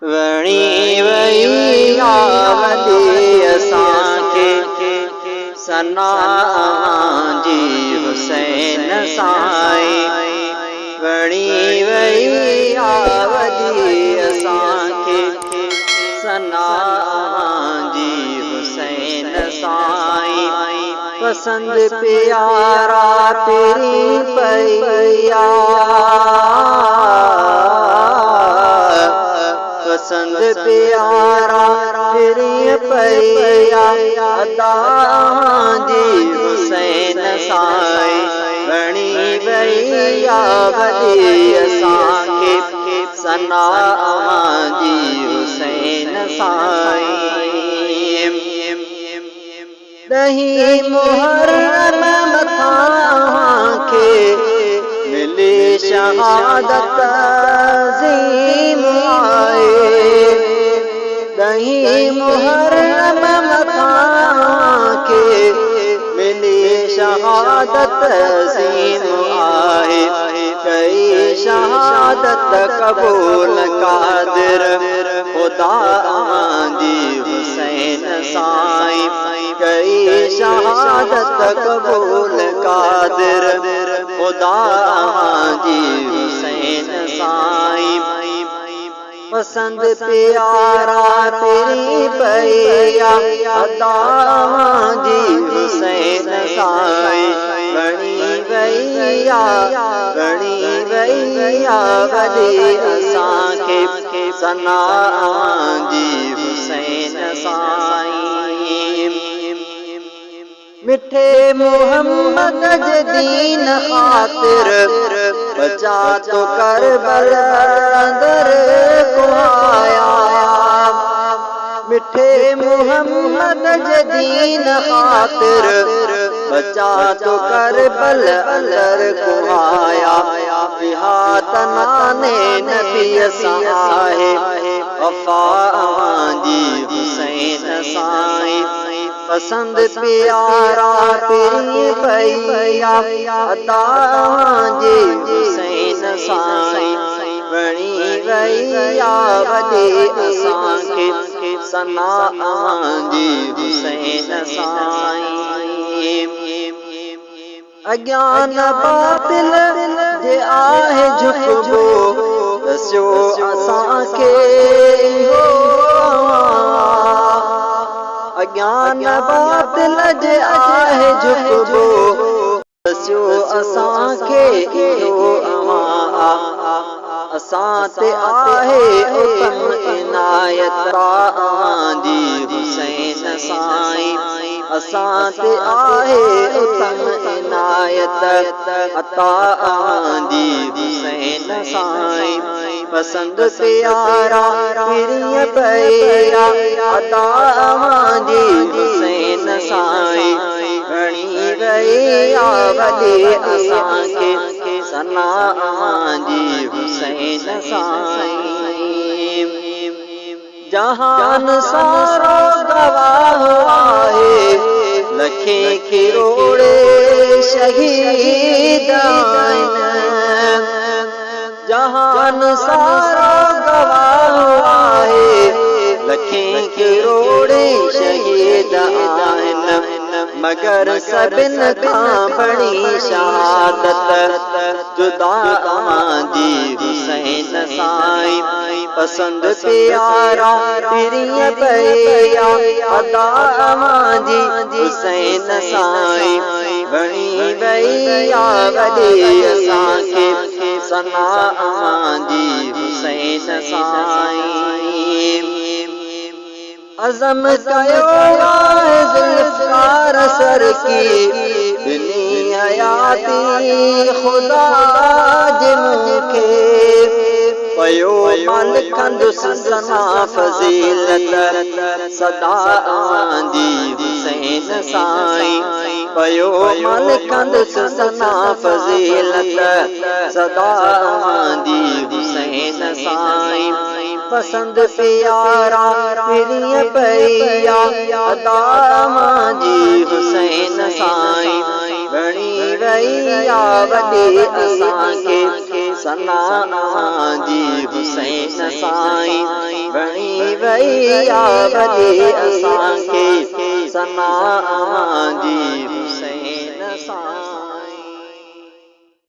वणी वई आवली असांखे सना जी हुसैन साईं। वणी वई आवली असांखे सना जी हुसैन साईं। पसंद प्यारा तेरी पैया, पसंद प्यारा तेरी पैया अदा जी हुसैन साईं। वणी वई आवली असांखे सना जी हुसैन साईं। ॾहीं मुहर्रम मथां खे मिली शहादत अज़ीम आए। ॾहीं मुहर्रम मथां खे मिली शहादत अज़ीम आए। कई शहादत क़बूल कादिर खुदा जी हुसैन साईं। कई शहादत क़बूल कादिर खुदा जी हुसैन साईं। पसंद प्यारा तेरी पैया अदा जी हुसैन साईं। वणी वई आवली असांखे सना जी हुसैन साईं। मिठे मोहम्मद जे दीन ख़ातिर बचा तो करबल अंदर को आया। मिठे मोहम्मद जे दीन ख़ातिर बचा तो करबल अंदर को आया। बिहात नाने नबी साहे वफा जी हुसैन साईं। पसंद प्यारा तेरी पैया अदा जी हुसैन साईं। वणी वई आवली असांखे सना जी हुसैन साईं। अज्ञान बातिल जे आहे झुकबो दस्यो असांखे इहो। अज्ञान बातिल जे आहे झुकबो दस्यो असांखे इहो। असां ते आहे उतम इनायत जी हुसैन साईं। असां ते आहे उतम इनायत अता जी हुसैन साईं। पसंद प्यारा तेरी पैया अदा जी हुसैन साईं। वणी वई आवली असांखे सना जी हुसैन साईं। जहान सारो गवाह आहे लखे किरोड़े शहीद आहिनि। जहान सारो गवाह आहे लखे किरोड़े शहीद आहिनि। मगर सभिन खां बड़ी शहादत जुदा जी हुसैन साईं। पसंद प्यारा तेरी पैया अदा जी हुसैन साईं। वणी वई आवली असांखे सना जी हुसैन साईं। अज़म कयो आहे ज़ुल्फ़कार सर की दिली हयाती खुदा जे मूंखे। पयो मल कंदुसि सना फज़ीलत सदा जी हुसैन साईं। पयो मल कंदुसि सना फज़ीलत सदा जी हुसैन साईं। पसंद प्यारा तेरी पैया अदा जी हुसैन साईं। वणी वई आवली असांखे सना जी हुसैन साईं। वई या वॾी असांखे सना अवां जी